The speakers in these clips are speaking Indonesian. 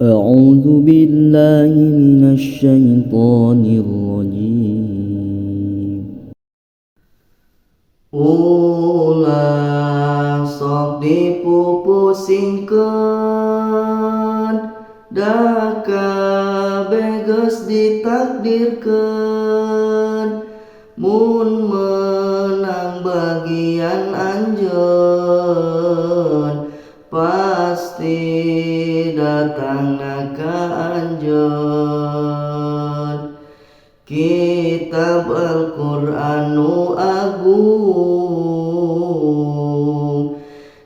أعوذ بالله من الشيطان الرجيم. Ulah sok dipupusingkeun, da kabeges ditakdirkeun, mun menang bagian anjeun, pasti datangna ka anjeun. Kitab Al-Qur'an nu agung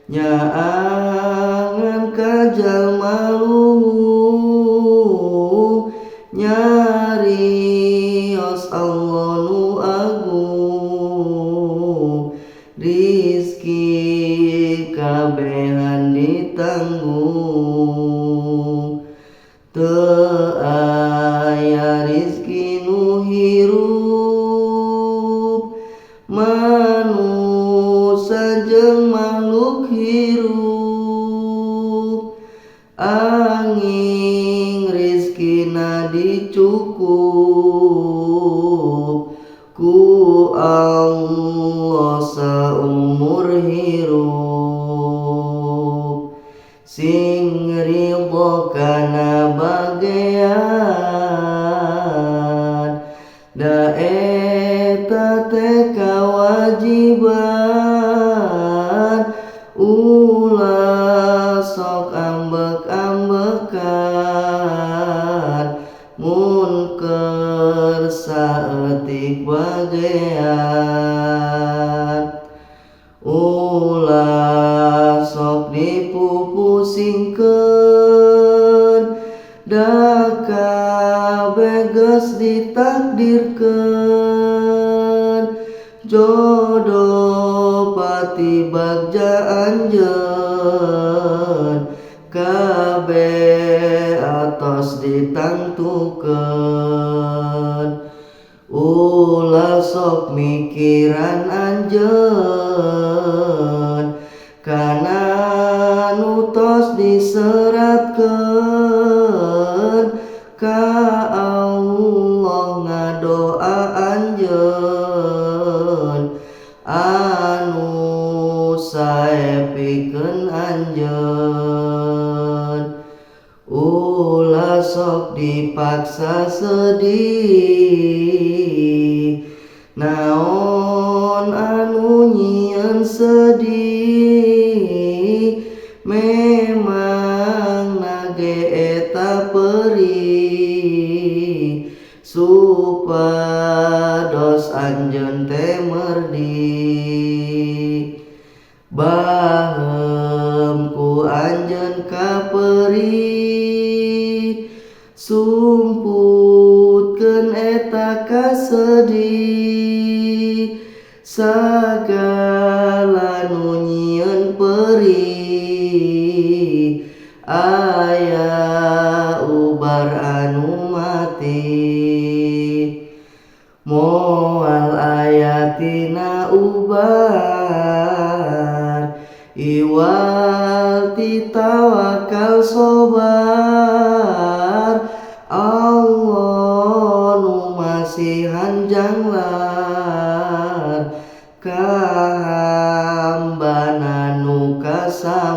nyaangan ka jalma luhung, nyarios Allah nu agung, rizki kabehan ditanggung. Teu aya rizki nu hirup, manusa jeung makhluk hirup, anging rizkina dicukup ku Allah saumur hirup. Sing ridho kana bagean, da eta teh kawajiban. Ulah sok ambek-ambekan, mun keur saeutik bagean. Ulah sok dipupusingkeun, da kabeges ditakdirkeun, jodoh pati bagja anjeun, kabeh atos ditangtukeun. Ulah sok mikiran anjeun, kana nu tos diseratkeun ka Allah, ngadoa anjeun anu sae pikeun anjeun. Ulah sok dipaksa sedih, naon anu nyieun sedih, memang nage eta perih, supados anjeun teh merdi. Baheum ku anjeun ka perih, sumputkeun eta kasedih, sagala nu nyieun perih, aya ubar anu mati. Moal aya tina ubar, iwal ti tawakal sobar, Allah nu masihan janglar ka hambana nu kasamar.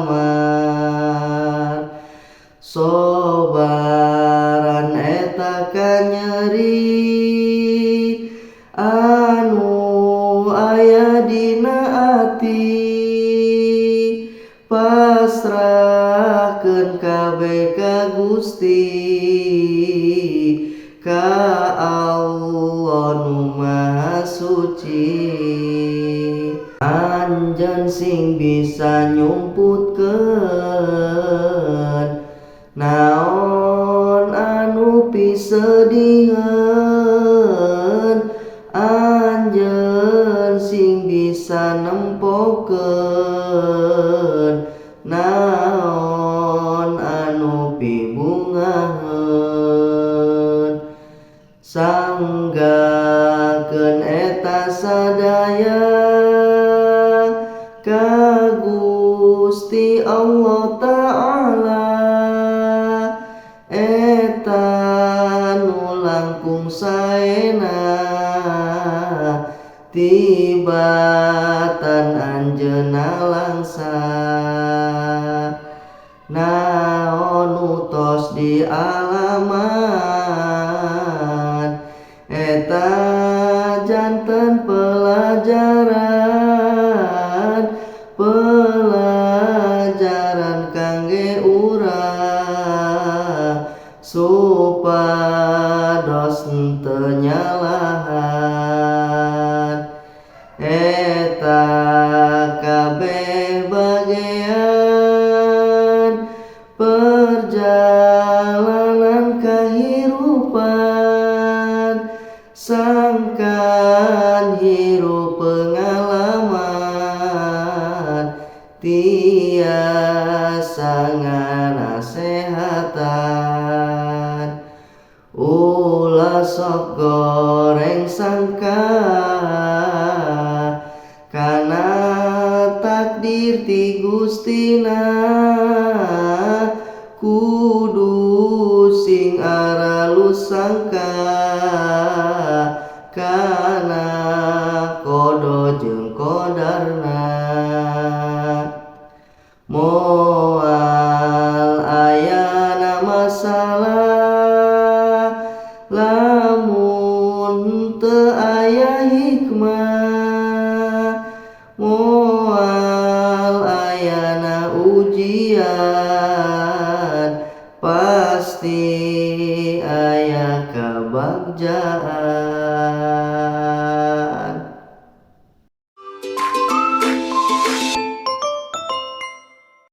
Sobaran eta kanyeri anu aya dina ati, pasrahkeun kabeh ka Gusti, ka Allah nu Maha Suci. Anjeun sing bisa nyumputkeun naon anu pisedieun, anjeun sing bisa nempokeun naon anu pibungaheun. Sanggakeun eta sadaya ka Gusti Allah Ta'ala, tung saena tibatan anjeunna langsa naon utos di alaman eta janten pelajaran kangge urang supados henteu nyalahan eta kabeh bagean perjalanan kahirupan sangkan hirup pengalaman tiasa nganasehatan ulah sok goreng sangka kana takdir ti Gustina kudu sing aralus sangka kana kodo jeung kodarna moal ayana masalah lamun teu aya hikmah moal ayana ujian pasti aya kabagjaan.